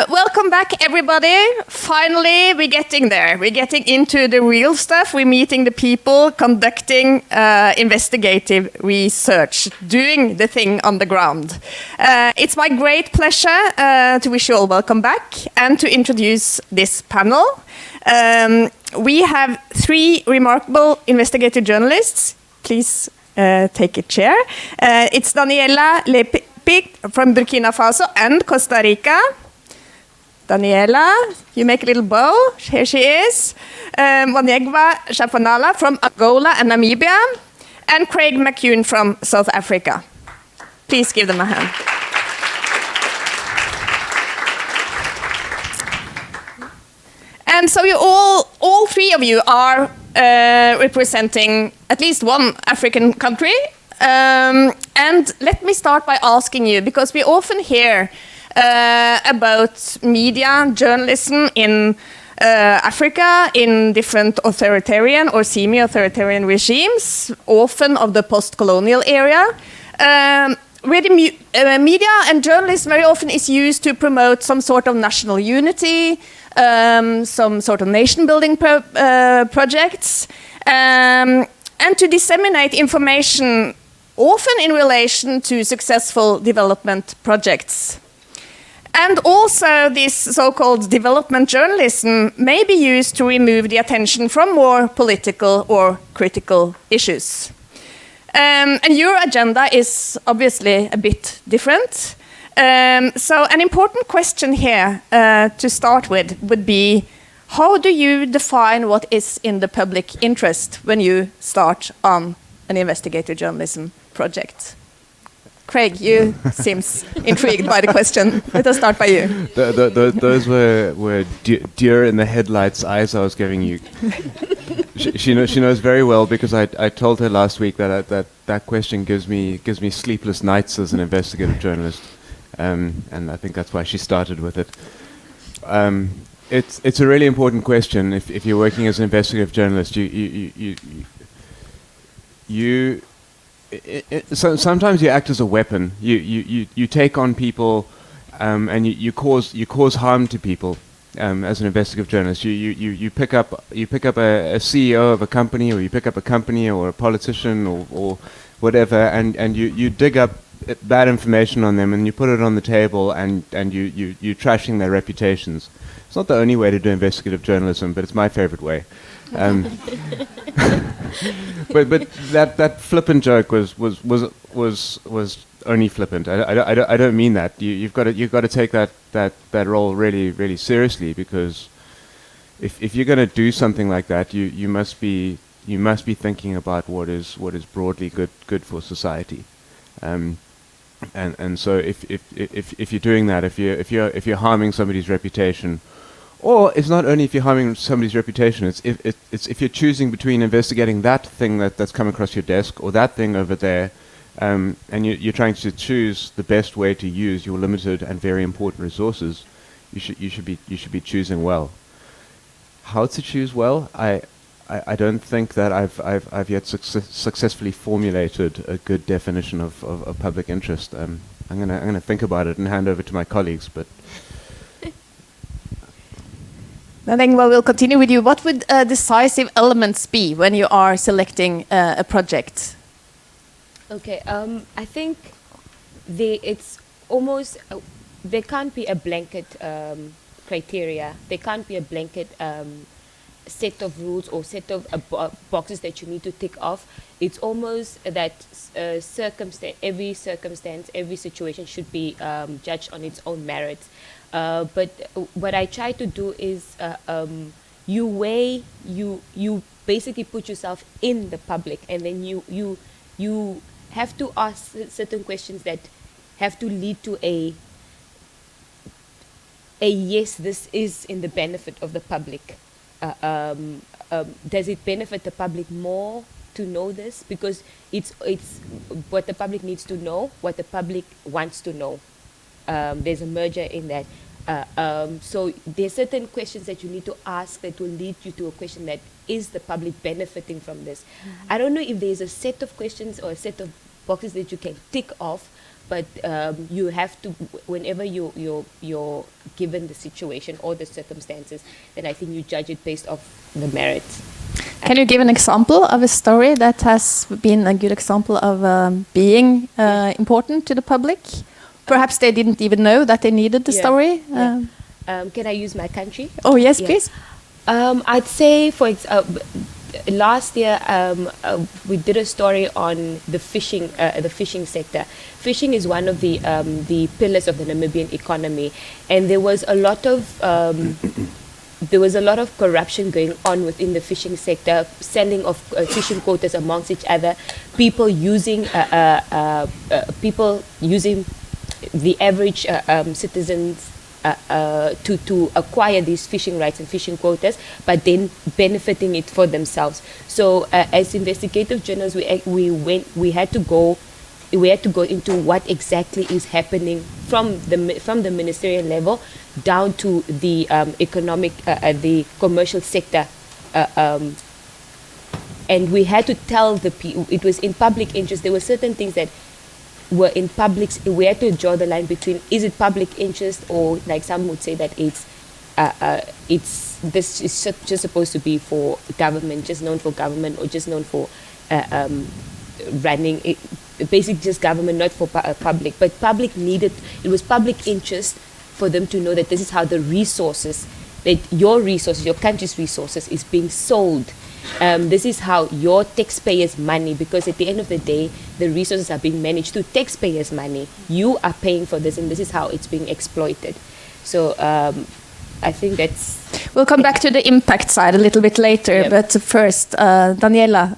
Welcome back, everybody. Finally, we're getting there. We're getting into the real stuff. We're meeting the people conducting investigative research, doing the thing on the ground. It's my great pleasure to wish you all welcome back and to introduce this panel. We have three remarkable investigative journalists. Please take a chair. It's Daniela, Lépiz from Burkina Faso and Costa Rica. Daniela, you make a little bow. Here she is. Mwanyengwa, Shapwanale from Angola and Namibia. And Craig McKune from South Africa. Please give them a hand. And so you all three of you are representing at least one African country. And let me start by asking you, because we often hear about media, journalism in Africa, in different authoritarian or semi-authoritarian regimes, often of the post-colonial area, where the media and journalism very often is used to promote some sort of national unity, some sort of nation-building projects, and to disseminate information often in relation to successful development projects. And also this so-called development journalism may be used to remove the attention from more political or critical issues. And your agenda is obviously a bit different. So an important question here to start with would be, how do you define what is in the public interest when you start on an investigative journalism project? Craig, you seems intrigued by the question. Let us start by you. Those were deer in the headlights eyes I was giving you. She knows very well, because I told her last week that question gives me sleepless nights as an investigative journalist, and I think that's why she started with it. It's a really important question. If you're working as an investigative journalist, so sometimes you act as a weapon. You take on people, and you cause harm to people. As an investigative journalist, you pick up a CEO of a company, or you pick up a company or a politician or whatever, and you dig up bad information on them, and you put it on the table, and you're trashing their reputations. It's not the only way to do investigative journalism, but it's my favorite way. But that flippant joke was only flippant. I don't mean that. You've got to take that role really seriously, because if you're going to do something like that, you must be thinking about what is broadly good for society. And so if you're doing that, if you're harming somebody's reputation. Or it's not only if you're harming somebody's reputation, it's if you're choosing between investigating that thing that's come across your desk or that thing over there, and you're trying to choose the best way to use your limited and very important resources, you should be choosing well. How to choose well? I don't think that I've yet successfully formulated a good definition of public interest. I'm gonna think about it and hand over to my colleagues, but. Mwanyengwa, we'll continue with you. What would decisive elements be when you are selecting a project? Okay, I think it's almost, there can't be a blanket criteria. There can't be a blanket set of rules or set of boxes that you need to tick off. It's almost that every circumstance, every situation should be judged on its own merits. But what I try to do is you basically put yourself in the public, and then you have to ask certain questions that have to lead to a yes, this is in the benefit of the public. Does it benefit the public more to know this? Because it's what the public needs to know, what the public wants to know. There's a merger in that. So there's certain questions that you need to ask that will lead you to a question that, is the public benefiting from this? I don't know if there's a set of questions or a set of boxes that you can tick off, but you have to, whenever you're given the situation or the circumstances, then I think you judge it based off the merits. Can you give an example of a story that has been a good example of being important to the public? Perhaps they didn't even know that they needed the story. Can I use my country? Oh yes, please. I'd say, last year we did a story on the fishing sector. Fishing is one of the pillars of the Namibian economy, and there was a lot of corruption going on within the fishing sector, selling of fishing quotas amongst each other, people using the average citizens to acquire these fishing rights and fishing quotas, but then benefiting it for themselves. So as investigative journalists, we had to go into what exactly is happening from the ministerial level down to the the commercial sector, and we had to tell the people it was in public interest. There were certain things that were in public. We had to draw the line between, is it public interest, or like some would say that it's this is just supposed to be for government, just known for government, or just known for running it, basically just government, not for public. But public needed, it was public interest for them to know that this is how the resources, that your resources, your country's resources, is being sold. This is how your taxpayers' money, because at the end of the day, the resources are being managed through taxpayers' money. You are paying for this, and this is how it's being exploited. So I think that's... We'll come back to the impact side a little bit later, Yep. but first, Daniela,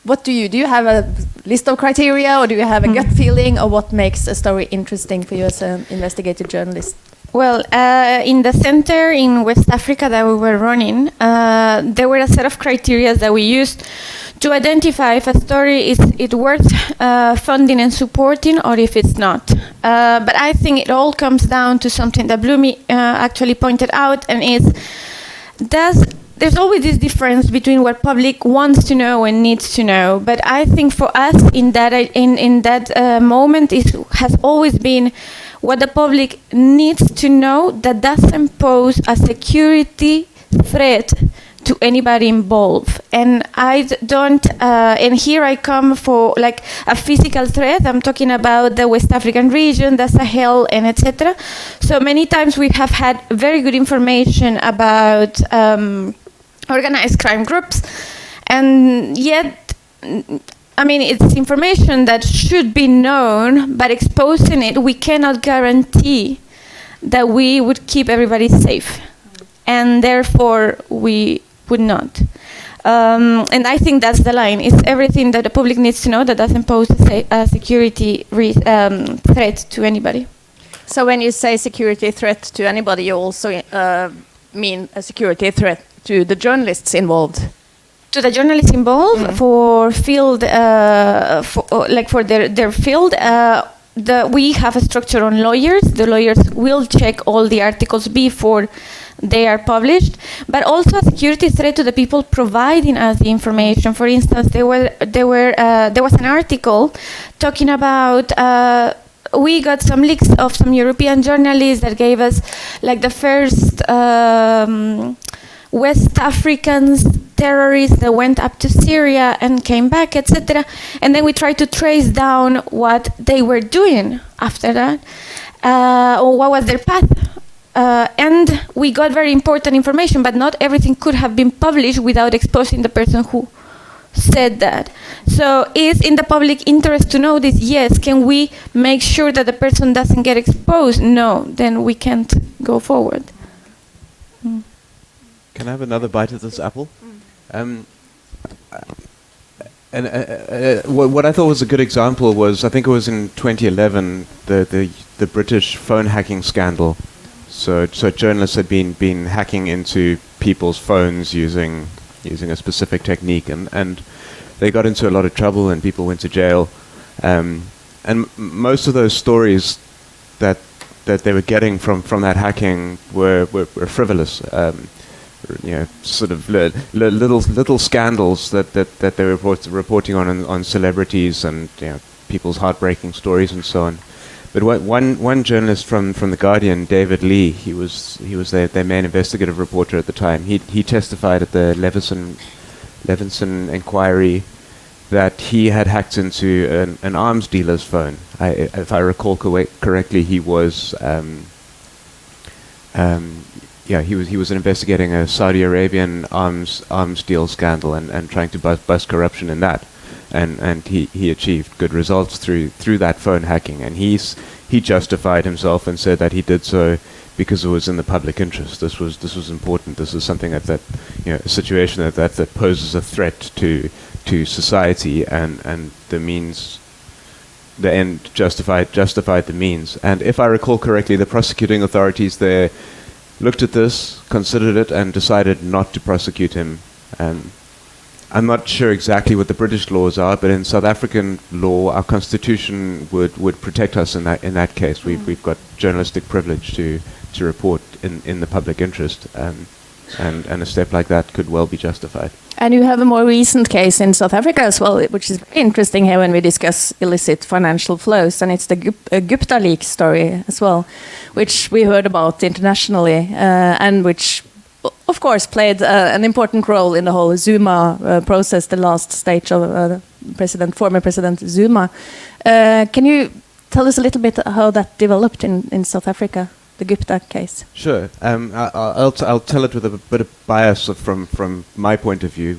what do you have a list of criteria, or do you have a gut feeling, or what makes a story interesting for you as an investigative journalist? Well, in the center in West Africa that we were running, there were a set of criteria that we used to identify if a story is worth funding and supporting, or if it's not. But I think it all comes down to something that Blumi actually pointed out, and there's always this difference between what public wants to know and needs to know. But I think for us in that moment, it has always been what the public needs to know that doesn't pose a security threat to anybody involved. And I don't, and here I come for like a physical threat. I'm talking about the West African region, the Sahel, and etc. So many times we have had very good information about organized crime groups, and yet, I mean, it's information that should be known, but exposing it, we cannot guarantee that we would keep everybody safe, and therefore we would not. And I think that's the line. It's everything that the public needs to know that doesn't pose a security threat to anybody. So when you say security threat to anybody, you also mean a security threat to the journalists involved? To the journalists involved for field, for their field. We have a structure on lawyers. The lawyers will check all the articles before they are published, but also a security threat to the people providing us the information. For instance, there was an article talking about. We got some leaks of some European journalists that gave us like the first West Africans terrorists that went up to Syria and came back, etc. And then we tried to trace down what they were doing after that, or what was their path. And we got very important information, but not everything could have been published without exposing the person who said that. So is in the public interest to know this? Yes. Can we make sure that the person doesn't get exposed? No. Then we can't go forward. Can I have another bite of this apple? What I thought was a good example was, I think it was in 2011, the British phone hacking scandal. So journalists had been hacking into people's phones using a specific technique, and they got into a lot of trouble, and people went to jail. And most of those stories that they were getting from that hacking were frivolous. Sort of little scandals that they were reporting on celebrities, and people's heartbreaking stories and so on. But one journalist from The Guardian, David Lee, he was their main investigative reporter at the time. He testified at the Levinson inquiry that he had hacked into an arms dealer's phone. If I recall correctly, he was he was investigating a Saudi Arabian arms deal scandal and trying to bust corruption in that. And he achieved good results through that phone hacking, and he justified himself and said that he did so because it was in the public interest. This was important. This is something that a situation that poses a threat to society, and the end justified the means. And if I recall correctly, the prosecuting authorities there looked at this, considered it, and decided not to prosecute him. I'm not sure exactly what the British laws are, but in South African law, our constitution would protect us in that case. We've got journalistic privilege to report in the public interest, and a step like that could well be justified. And you have a more recent case in South Africa as well, which is very interesting here when we discuss illicit financial flows, and it's the Gupta leak story as well, which we heard about internationally, and which of course played an important role in the whole Zuma process, the last stage of former President Zuma. Can you tell us a little bit how that developed in South Africa, the Gupta case? Sure. I'll tell it with a bit of bias from my point of view.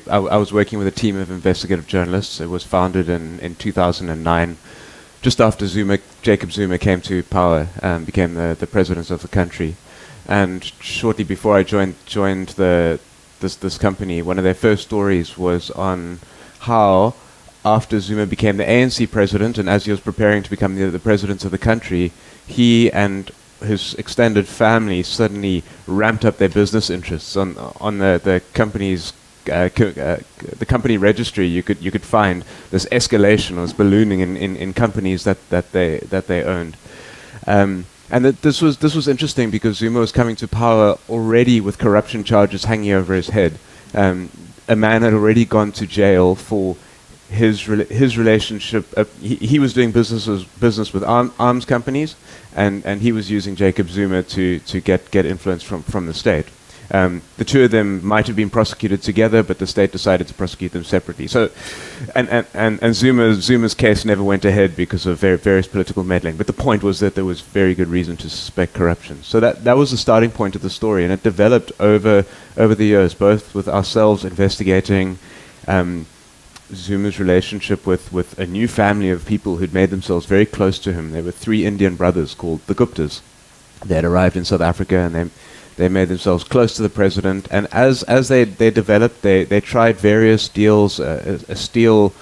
I was working with a team of investigative journalists. It was founded in 2009, just after Jacob Zuma came to power and became the president of the country. And shortly before I joined this company, one of their first stories was on how, after Zuma became the ANC president, and as he was preparing to become the president of the country, he and his extended family suddenly ramped up their business interests on the company's the company registry. You could find this escalation or this ballooning in companies that they owned. And this was interesting because Zuma was coming to power already with corruption charges hanging over his head. A man had already gone to jail for his relationship. He was doing business with arms companies, and he was using Jacob Zuma to get influence from the state. The two of them might have been prosecuted together, but the state decided to prosecute them separately. So, and Zuma's case never went ahead because of various political meddling. But the point was that there was very good reason to suspect corruption. So that was the starting point of the story, and it developed over the years, both with ourselves investigating Zuma's relationship with a new family of people who'd made themselves very close to him. There were 3 Indian brothers called the Guptas. They had arrived in South Africa, and they made themselves close to the president, and as they developed, they tried various deals, a steel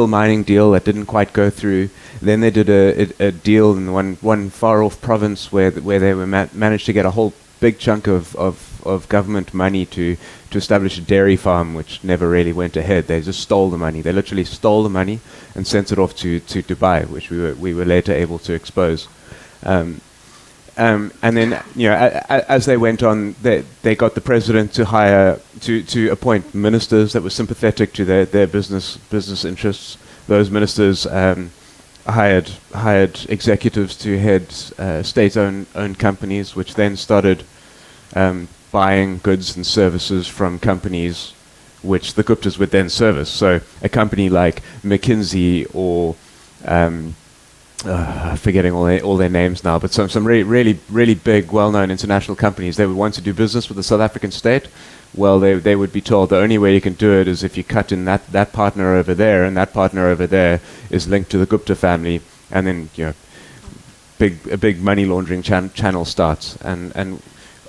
mining deal that didn't quite go through. Then they did a deal in one far off province where they were managed to get a whole big chunk of government money to establish a dairy farm, which never really went ahead. They just stole the money. They literally stole the money and sent it off to Dubai, which we were later able to expose. And then, as they went on, they got the president to appoint ministers that were sympathetic to their business interests. Those ministers hired executives to head state-owned companies, which then started buying goods and services from companies which the Guptas would then service. So a company like McKinsey or forgetting all their names now, but some really big, well-known international companies, they would want to do business with the South African state. Well, they would be told the only way you can do it is if you cut in that partner over there, and that partner over there is linked to the Gupta family, and then a big money laundering channel starts. And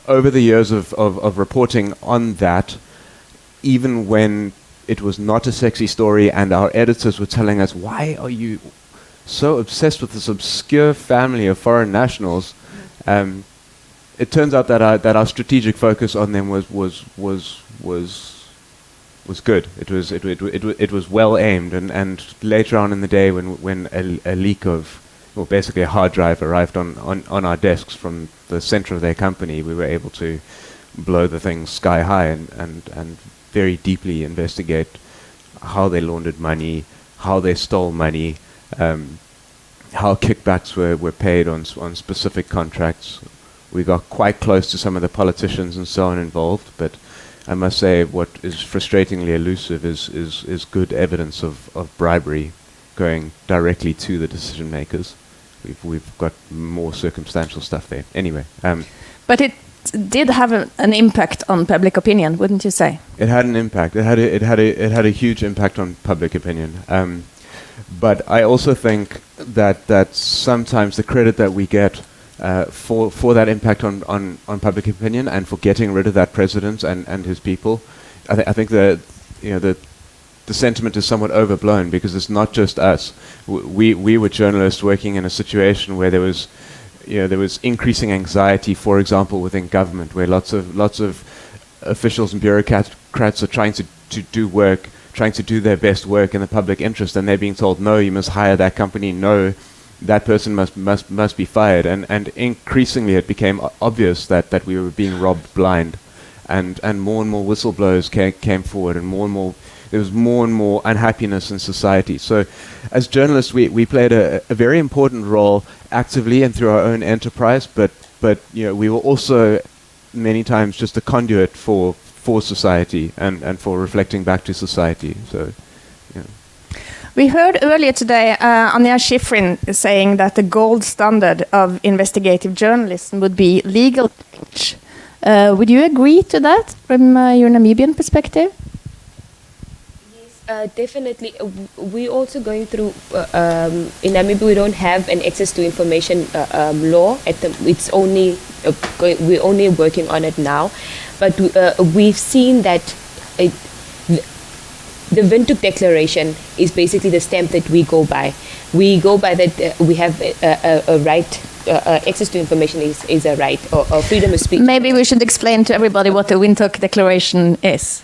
over the years of reporting on that, even when it was not a sexy story, and our editors were telling us, why are you so obsessed with this obscure family of foreign nationals, it turns out that our strategic focus on them was good. It was well aimed, and later on in the day, when a leak of, well, basically a hard drive arrived on our desks from the center of their company, we were able to blow the thing sky high and very deeply investigate how they laundered money, how they stole money, how kickbacks were paid on specific contracts. We got quite close to some of the politicians and so on involved, but I must say what is frustratingly elusive is good evidence of bribery going directly to the decision makers. We've got more circumstantial stuff there. Anyway. But it did have an impact on public opinion, wouldn't you say? It had an impact. It had a huge impact on public opinion. But I also think that sometimes the credit that we get for that impact on public opinion and for getting rid of that president and his people, I think that the sentiment is somewhat overblown, because it's not just us. We were journalists working in a situation where there was increasing anxiety, for example, within government, where lots of officials and bureaucrats are trying to do work, trying to do their best work in the public interest, and they're being told, no, you must hire that company, no, that person must be fired. And increasingly it became obvious that we were being robbed blind, and more whistleblowers came forward, and there was more and more unhappiness in society. So as journalists, we played a very important role actively and through our own enterprise, but we were also many times just a conduit for society and for reflecting back to society. So, We heard earlier today Anja Schifrin saying that the gold standard of investigative journalism would be legal change. Would you agree to that from your Namibian perspective? Definitely. We're also going through, in Namibia we don't have an access to information law. It's only, we're only working on it now. But we've seen that the Windhoek Declaration is basically the stamp that we go by. We go by that we have a right, access to information is a right, or freedom of speech. Maybe we should explain to everybody what the Windhoek Declaration is.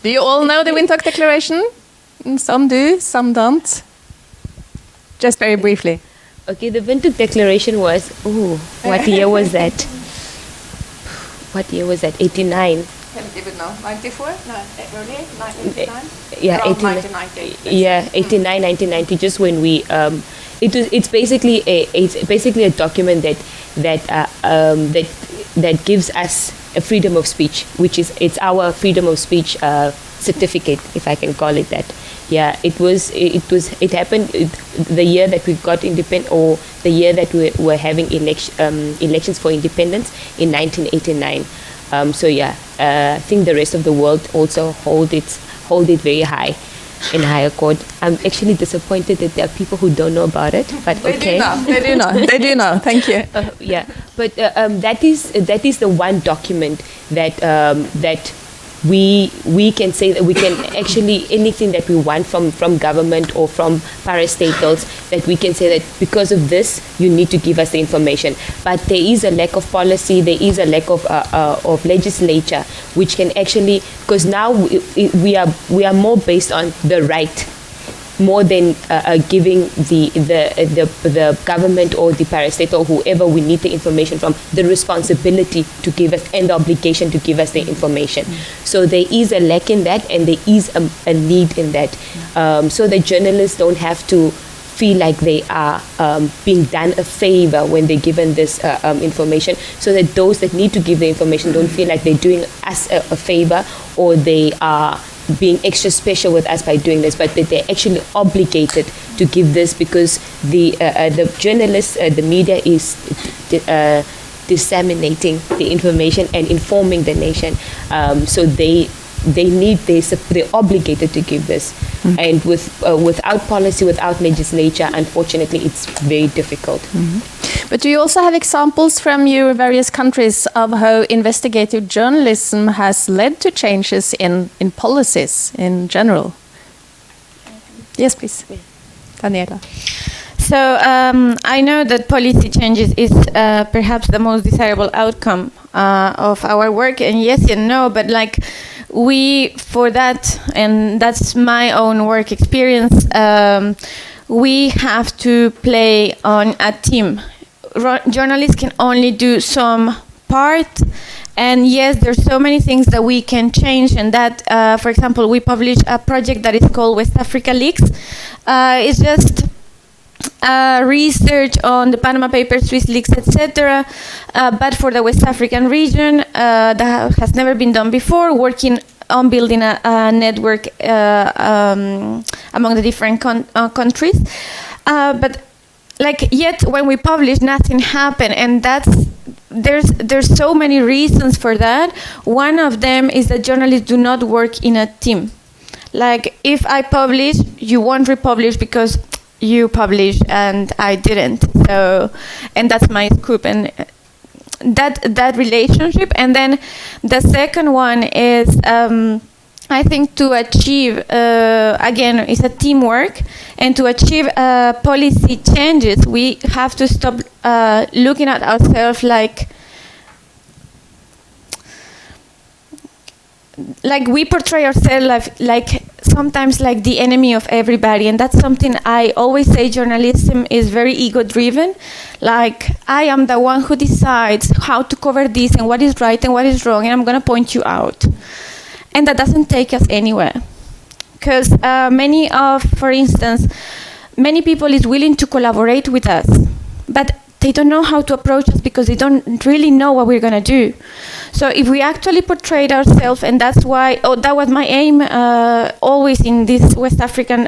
Do you all know the Windhoek Declaration? Some do, some don't. Just very briefly. Okay, the Windhoek Declaration was, what year was that? What year was that? 89. You would know. 94? No, earlier? 1989? Yeah, 1990. Yeah, 89, 1990. Just when we, it's basically a document that gives us a freedom of speech, which is our freedom of speech certificate, if I can call it that. Yeah, it happened the year that we got independent, or the year that we were having elections for independence in 1989. So yeah, I think the rest of the world also hold it very high in higher court. I'm actually disappointed that there are people who don't know about it, but okay. They do know. Thank you. Yeah, but that is the one document that we can say that we can actually, anything that we want from government or from parastatals, that we can say that because of this you need to give us the information. But there is a lack of policy, there is a lack of legislature which can actually, because now we are more based on the right, more than giving the government or the parastatal or whoever we need the information from the responsibility to give us and the obligation to give us the information. So there is a lack in that, and there is a need in that, so that journalists don't have to feel like they are being done a favor when they're given this information, so that those that need to give the information don't feel like they're doing us a favor, or they are being extra special with us by doing this, but that they're actually obligated to give this, because the journalists, the media is disseminating the information and informing the nation. So they're obligated to give this. And without policy, without legislature, unfortunately, it's very difficult. But do you also have examples from your various countries of how investigative journalism has led to changes in policies in general? Yes, please. Daniela. So I know that policy changes is perhaps the most desirable outcome of our work, and yes and no, but like for that, and that's my own work experience, we have to play on a team. Journalists can only do some part. And yes, there's so many things that we can change, and that, for example, we publish a project that is called West Africa Leaks. It's just research on the Panama Papers, Swiss leaks, etc. But for the West African region, that has never been done before, working on building a network among the different countries. But yet when we publish, nothing happened, and there's so many reasons for that. One of them is that journalists do not work in a team. Like, if I publish, you won't republish because you publish and I didn't. So, and that's my scoop, and that relationship. And then the second one is, I think, to achieve, again, it's a teamwork, and to achieve policy changes, we have to stop looking at ourselves like we portray ourselves like sometimes like the enemy of everybody, and that's something I always say. Journalism is very ego-driven. Like, I am the one who decides how to cover this and what is right and what is wrong, and I'm going to point you out. And that doesn't take us anywhere. Because for instance, many people is willing to collaborate with us, but they don't know how to approach us because they don't really know what we're going to do. So if we actually portrayed ourselves, and that's why, that was my aim always in this West African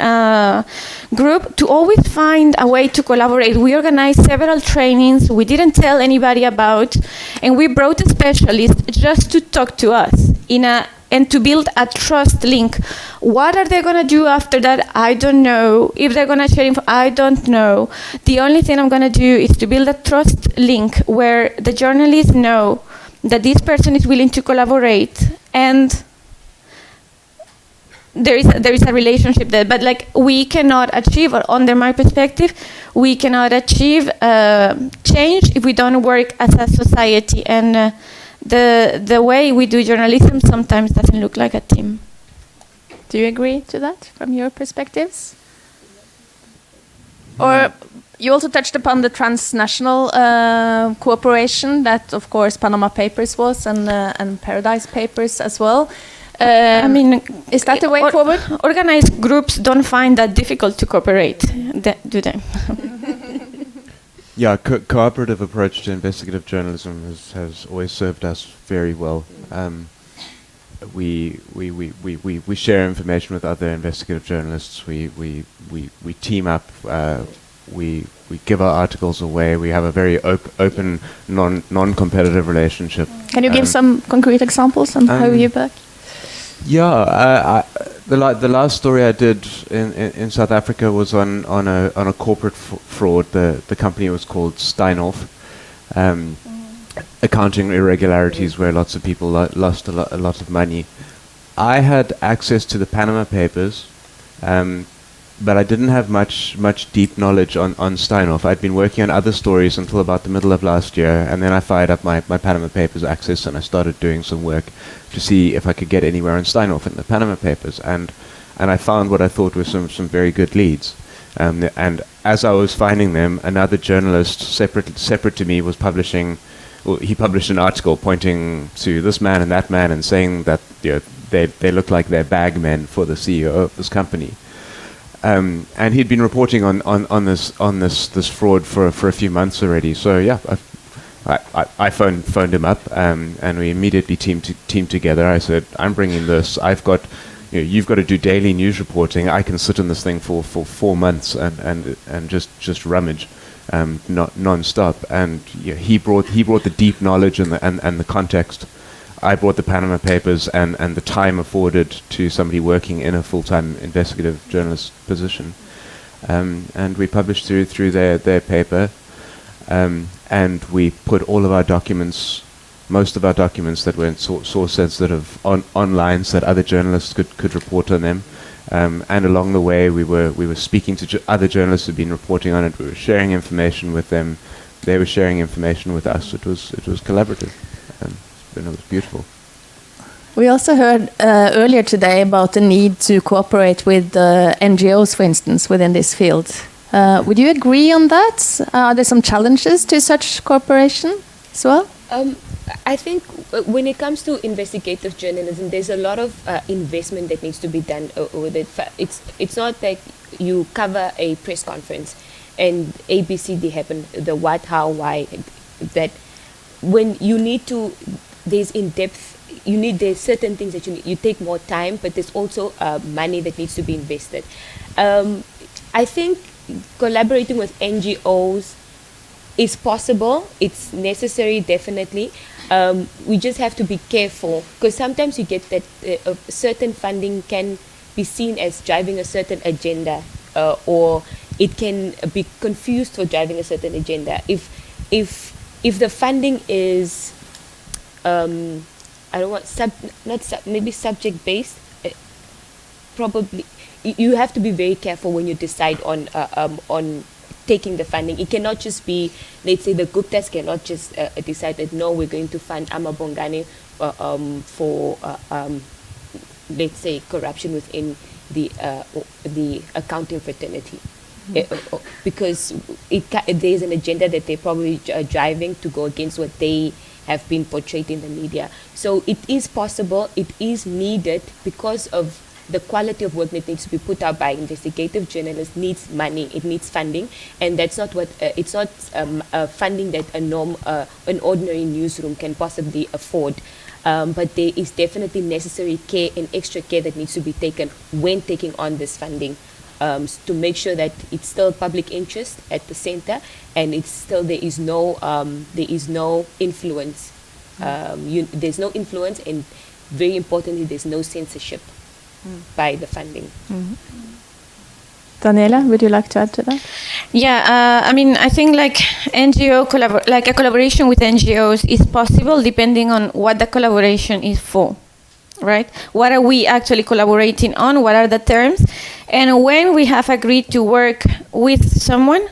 group, to always find a way to collaborate. We organized several trainings we didn't tell anybody about, and we brought a specialist just to talk to us and to build a trust link. What are they going to do after that? I don't know. If they're going to share info, I don't know. The only thing I'm going to do is to build a trust link where the journalists know that this person is willing to collaborate, and there is a relationship there. But we cannot achieve, or under my perspective, we cannot achieve change if we don't work as a society. And the way we do journalism sometimes doesn't look like a team. Do you agree to that from your perspectives? Or you also touched upon the transnational cooperation that, of course, Panama Papers was, and Paradise Papers as well. I mean, is that the way forward? Organized groups don't find that difficult to cooperate, do they? Yeah, cooperative approach to investigative journalism has always served us very well. We share information with other investigative journalists. We team up. We give our articles away. We have a very open, non-competitive relationship. Can you give some concrete examples on how you work? Yeah, the last story I did in South Africa was on a corporate fraud. The company was called Steinhoff. Accounting irregularities where lots of people lost a lot of money. I had access to the Panama Papers, but I didn't have much deep knowledge on Steinhoff. I'd been working on other stories until about the middle of last year, and then I fired up my Panama Papers access, and I started doing some work to see if I could get anywhere on Steinhoff in the Panama Papers, and I found what I thought were some very good leads. And as I was finding them, another journalist separate to me was publishing. Well, he published an article pointing to this man and that man and saying that they look like they're bagmen for the CEO of this company. And he'd been reporting on this fraud for a few months already. So yeah, I phoned him up, and we immediately teamed together. I said, I'm bringing this. I've got, you've got to do daily news reporting. I can sit on this thing for 4 months and just rummage, non-stop. And he brought the deep knowledge and the context. I brought the Panama Papers and the time afforded to somebody working in a full-time investigative journalist position. And we published through their paper, and we put all of our documents, most of our documents that were source sensitive, online so that other journalists could report on them. And along the way, we were speaking to other journalists who'd been reporting on it. We were sharing information with them. They were sharing information with us. It was collaborative. It was beautiful. We also heard earlier today about the need to cooperate with NGOs, for instance, within this field. Would you agree on that? Are there some challenges to such cooperation as well? I think when it comes to investigative journalism, there's a lot of investment that needs to be done with it. It's not like you cover a press conference and ABCD happen, the what, how, why. That when you need to, there's in-depth. There's certain things that you take more time, but there's also money that needs to be invested. I think collaborating with NGOs is possible. It's necessary, definitely. We just have to be careful, because sometimes you get that certain funding can be seen as driving a certain agenda, or it can be confused for driving a certain agenda. If the funding is maybe subject based, probably you have to be very careful when you decide on taking the funding. It cannot just be, let's say the Guptas cannot just decide that no, we're going to fund Amabongane for let's say corruption within the accounting fraternity. Because there's an agenda that they're probably driving to go against what they have been portrayed in the media. So it is possible, it is needed, because of the quality of work that needs to be put out by investigative journalists needs money, it needs funding, and that's not what, it's not funding that an ordinary newsroom can possibly afford. But there is definitely necessary care and extra care that needs to be taken when taking on this funding, to make sure that it's still public interest at the center, and it's still there is no influence. There's no influence, and very importantly, there's no censorship by the funding. Daniela, would you like to add to that? Yeah, I mean, I think like a collaboration with NGOs is possible depending on what the collaboration is for, right? What are we actually collaborating on? What are the terms? And when we have agreed to work with someone,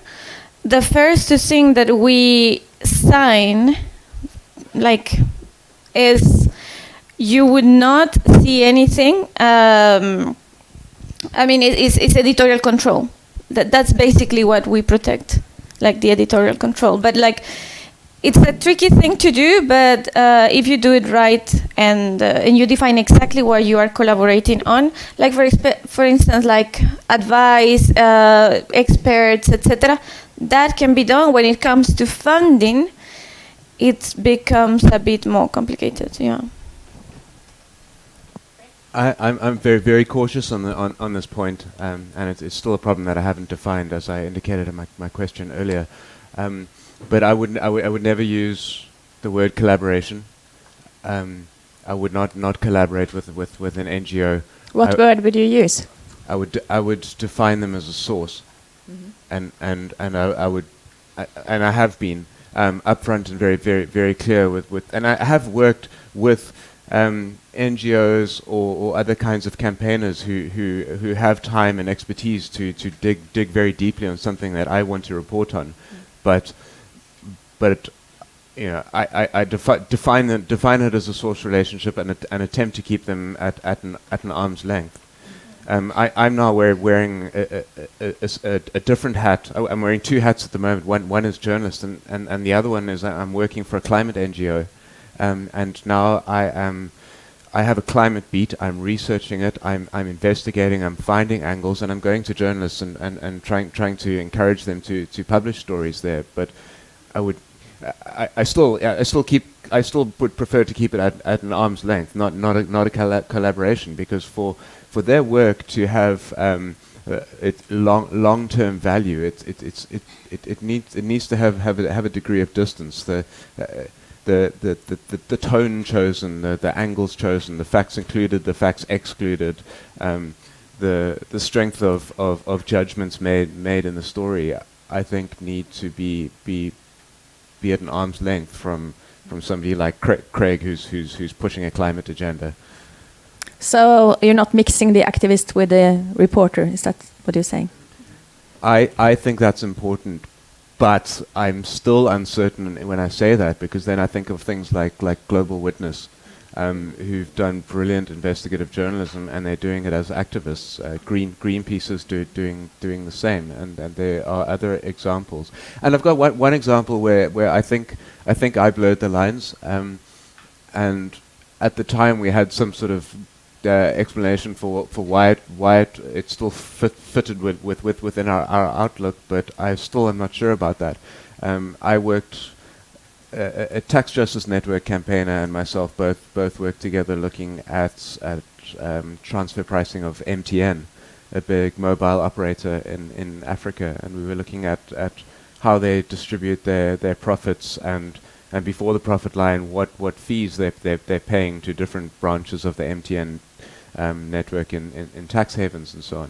the first thing that we sign, is you would not see anything. I mean, it's editorial control. That's basically what we protect, like the editorial control. But it's a tricky thing to do, but if you do it right and you define exactly what you are collaborating on, like for instance, like advice, experts, etc., that can be done. When it comes to funding, it becomes a bit more complicated. Yeah. I'm very, very cautious on this point, and it's still a problem that I haven't defined, as I indicated in my question earlier. But I would never use the word collaboration. I would not collaborate with an NGO. What word would you use? I would define them as a source, and I have been upfront and very, very, very clear with and I have worked with NGOs or other kinds of campaigners who have time and expertise to dig very deeply on something that I want to report on, but you know, I define it as a source relationship and attempt to keep them at an arm's length. I'm now wearing a different hat. I'm wearing two hats at the moment. One is journalist, and the other one is I'm working for a climate NGO, and now I have a climate beat. I'm researching it. I'm investigating. I'm finding angles, and I'm going to journalists and trying to encourage them to publish stories there. But I still would prefer to keep it at an arm's length, not a collaboration, because for their work to have long-term value, it needs to have a degree of distance. The tone chosen, the angles chosen, the facts included, the facts excluded, the strength of judgments made in the story, I think need to be at an arm's length from somebody like Craig, who's pushing a climate agenda. So you're not mixing the activist with the reporter, is that what you're saying? I think that's important, but I'm still uncertain when I say that, because then I think of things like Global Witness, who've done brilliant investigative journalism, and they're doing it as activists. Greenpeace is doing the same, and there are other examples. And I've got one example where I think I blurred the lines. and at the time we had some sort of explanation for why it still fitted within our outlook, but I still am not sure about that. I worked a tax justice network campaigner and myself both worked together looking at transfer pricing of MTN, a big mobile operator in Africa, and we were looking at how they distribute their profits and before the profit line, what fees they're paying to different branches of the MTN network in tax havens and so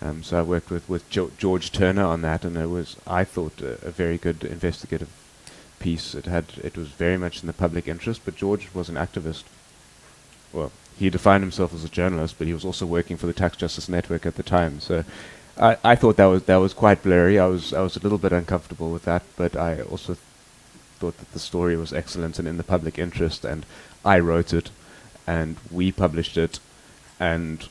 on. So I worked with George Turner on that, and it was, I thought, a very good investigative piece. It was very much in the public interest, but George was an activist. Well, he defined himself as a journalist, but he was also working for the Tax Justice Network at the time. So I thought that was quite blurry. I was a little bit uncomfortable with that, but I also thought that the story was excellent and in the public interest, and I wrote it, and we published it, and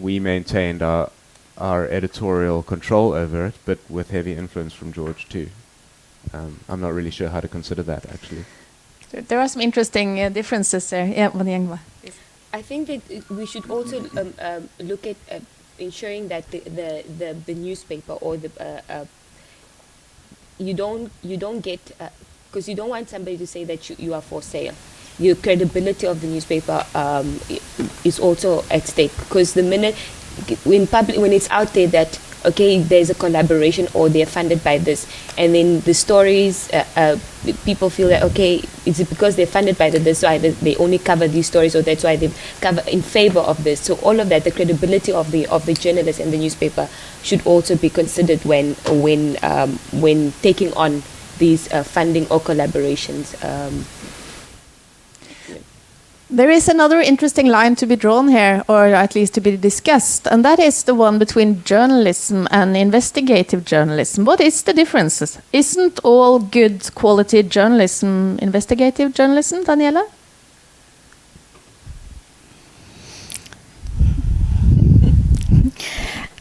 we maintained our editorial control over it, but with heavy influence from George too. I'm not really sure how to consider that, actually. There are some interesting differences there. Yeah, Mwanyengwa. I think that we should also look at ensuring that the newspaper or the you don't get because you don't want somebody to say that you are for sale. Your credibility of the newspaper is also at stake, because the minute when it's out there that okay, there's a collaboration or they're funded by this, and then the stories people feel that okay, is it because they're funded by this why they only cover these stories, or that's why they cover in favor of this. So all of that, the credibility of the journalist and the newspaper should also be considered when taking on these funding or collaborations. There is another interesting line to be drawn here, or at least to be discussed, and that is the one between journalism and investigative journalism. What is the differences? Isn't all good quality journalism investigative journalism, Daniela?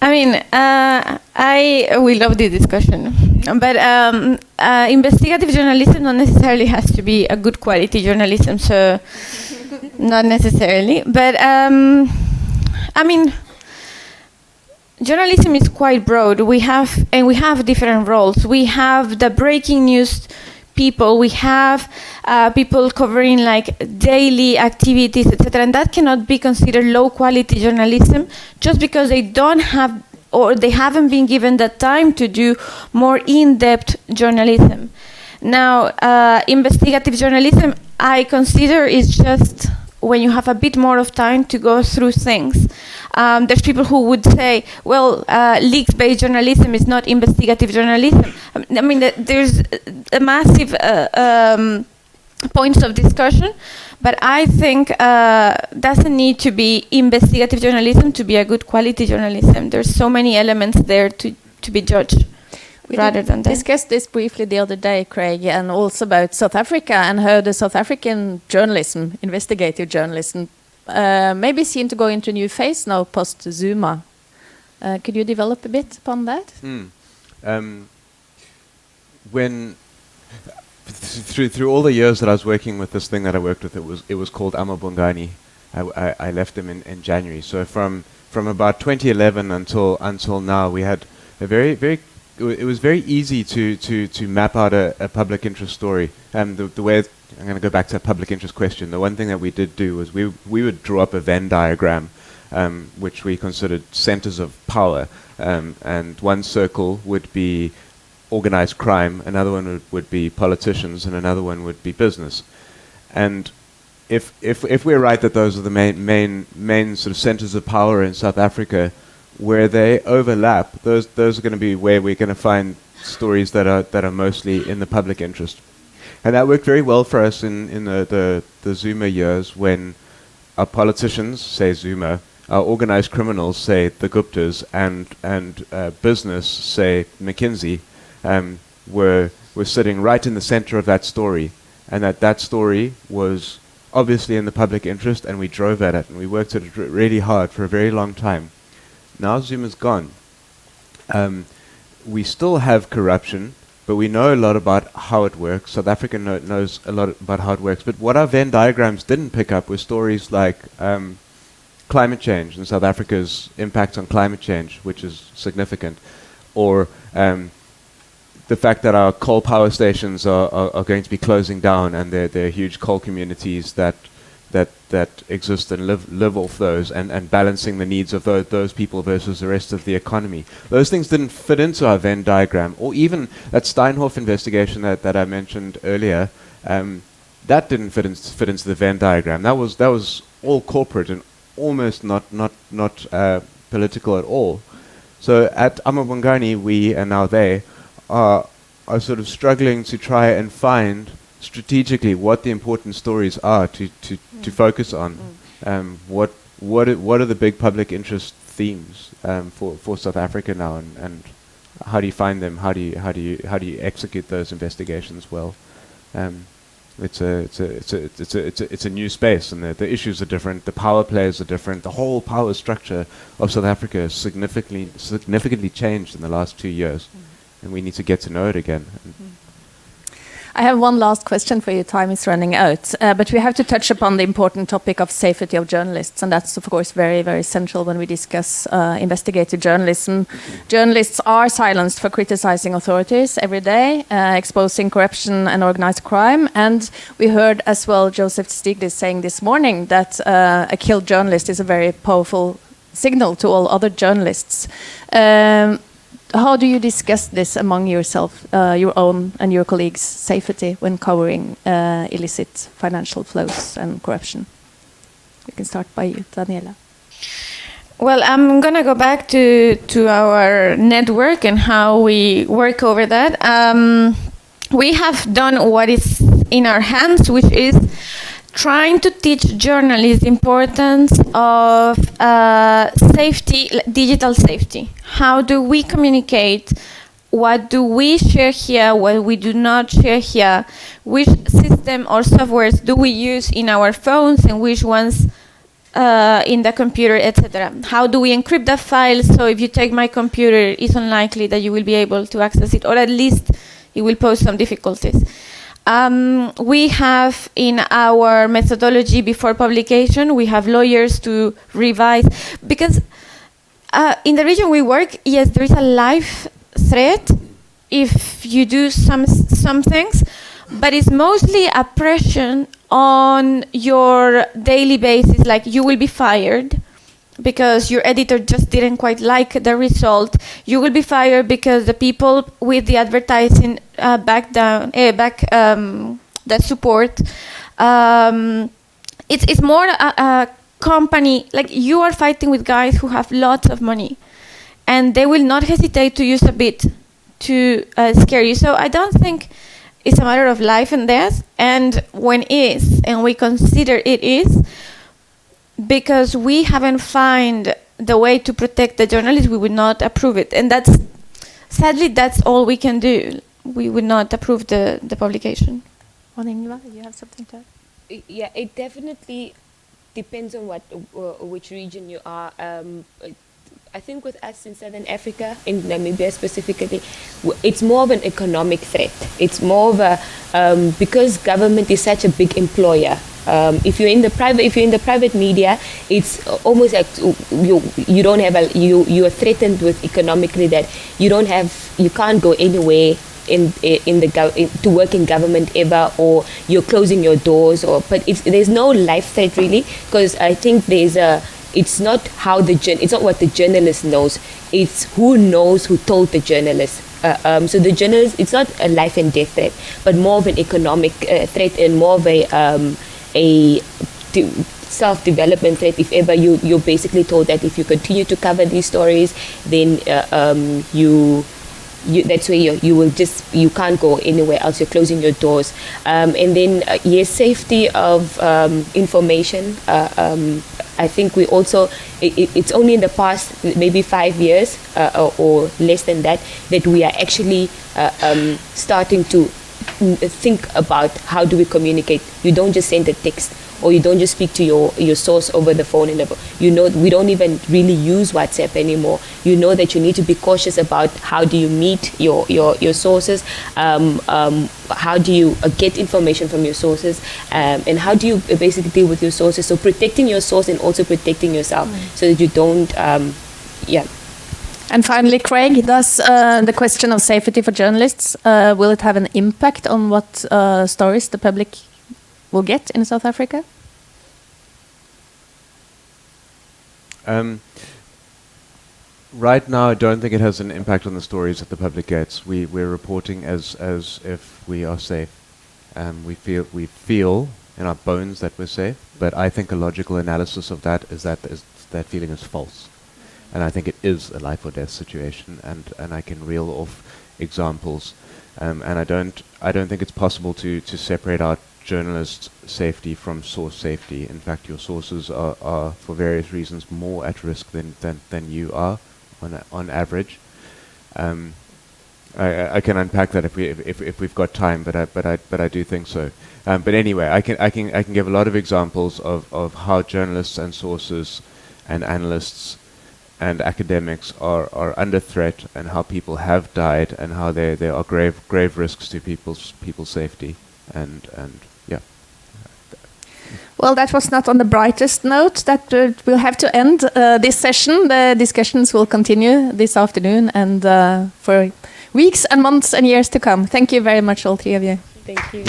I mean, we love this discussion, but investigative journalism not necessarily has to be a good quality journalism, so not necessarily. But I mean, journalism is quite broad. We have different roles. We have the breaking news people. We have people covering like daily activities, etc. And that cannot be considered low quality journalism just because they don't have or they haven't been given the time to do more in-depth journalism. Now, investigative journalism, I consider, is just when you have a bit more of time to go through things. There's people who would say, well, leaks-based journalism is not investigative journalism. I mean, there's a massive points of discussion, but I think doesn't need to be investigative journalism to be a good quality journalism. There's so many elements there to be judged. We rather than that. discussed this briefly the other day, Craig, and also about South Africa and how the South African journalism, investigative journalism, may be seen to go into a new phase now post-Zuma. Could you develop a bit upon that? When through all the years that I was working with this thing that I worked with, it was called Amabongani. I left them in January. So from about 2011 until now, we had a it was very easy to map out a public interest story. The way I'm going to go back to a public interest question. The one thing that we did do was we would draw up a Venn diagram, which we considered centers of power, and one circle would be organized crime, another one would be politicians, and another one would be business. And if we're right that those are the main sort of centers of power in South Africa, where they overlap, those are going to be where we're going to find stories that are mostly in the public interest. And that worked very well for us in the Zuma years, when our politicians, say Zuma, our organized criminals, say the Guptas, and business, say McKinsey, were sitting right in the center of that story, and that story was obviously in the public interest, and we drove at it, and we worked at it really hard for a very long time. Now Zuma's gone. We still have corruption, but we know a lot about how it works. South Africa knows a lot about how it works. But what our Venn diagrams didn't pick up were stories like climate change and South Africa's impact on climate change, which is significant, or the fact that our coal power stations are going to be closing down, and there are huge coal communities that exist and live off those, and balancing the needs of those people versus the rest of the economy. Those things didn't fit into our Venn diagram, or even that Steinhoff investigation that I mentioned earlier. That didn't fit into the Venn diagram. That was all corporate and almost not political at all. So at Amabongani, we and now they are sort of struggling to try and find strategically what the important stories are to focus on. What are the big public interest themes for South Africa now, and how do you find them? How do you execute those investigations well? It's a new space, and the issues are different. The power players are different. The whole power structure of South Africa has significantly changed in the last 2 years, and we need to get to know it again. I have one last question for you. Time is running out, but we have to touch upon the important topic of safety of journalists, and that's of course very, very central when we discuss investigative journalism. Journalists are silenced for criticizing authorities every day, exposing corruption and organized crime, and we heard as well Joseph Stiglitz saying this morning that a killed journalist is a very powerful signal to all other journalists. How do you discuss this among yourself, your own and your colleagues' safety when covering illicit financial flows and corruption? We can start by you, Daniela. Well, I'm going to go back to our network and how we work over that. We have done what is in our hands, which is trying to teach journalists the importance of safety, digital safety. How do we communicate? What do we share here? What we do not share here? Which system or softwares do we use in our phones, and which ones in the computer, etc.? How do we encrypt the file so if you take my computer, it's unlikely that you will be able to access it, or at least it will pose some difficulties. We have in our methodology before publication, we have lawyers to revise, because in the region we work, yes, there is a life threat if you do some things, but it's mostly a pressure on your daily basis, like you will be fired because your editor just didn't quite like the result. You will be fired because the people with the advertising that support. It's more a company, like you are fighting with guys who have lots of money, and they will not hesitate to use a bit to scare you. So I don't think it's a matter of life and death, and when it is, and we consider it is, because we haven't found the way to protect the journalists, we would not approve it. And sadly, that's all we can do. We would not approve the publication. Mwanyengwa, you have something to add? Yeah, it definitely depends on which region you are. I think with us in Southern Africa, in Namibia specifically, it's more of an economic threat. It's more of a because government is such a big employer. If you're in the private media, it's almost like you don't have you are threatened with economically that you can't go anywhere to work in government ever, or you're closing your doors, but there's no life threat really, because I think it's not it's not what the journalist knows, it's who knows who told the journalist. So the journalist, it's not a life and death threat, but more of an economic threat, and more of a self-development threat. If ever you're basically told that if you continue to cover these stories, then that's where you can't go anywhere else. You're closing your doors. And then yes, safety of information. I think we also it's only in the past maybe 5 years or less than that we are actually starting to think about how do we communicate. You don't just send a text or you don't just speak to your source over the phone. We don't even really use WhatsApp anymore. You know that you need to be cautious about how do you meet your sources, how do you get information from your sources, and how do you basically deal with your sources. So protecting your source and also protecting yourself so that you don't, And finally, Craig, does the question of safety for journalists, will it have an impact on what stories the public will get in South Africa? Right now, I don't think it has an impact on the stories that the public gets. We're reporting as if we are safe. We feel in our bones that we're safe, but I think a logical analysis of that is that feeling is false. And I think it is a life or death situation, and I can reel off examples. And I don't think it's possible to separate out journalist safety from source safety. In fact, your sources are for various reasons more at risk than you are on average. I can unpack that if we've got time, but I do think so. But anyway, I can give a lot of examples of how journalists and sources and analysts and academics are under threat, and how people have died, and how there are grave risks to people's safety, and yeah. Well, that was not on the brightest note that we'll have to end this session. The discussions will continue this afternoon and for weeks and months and years to come. Thank you very much, all three of you. Thank you.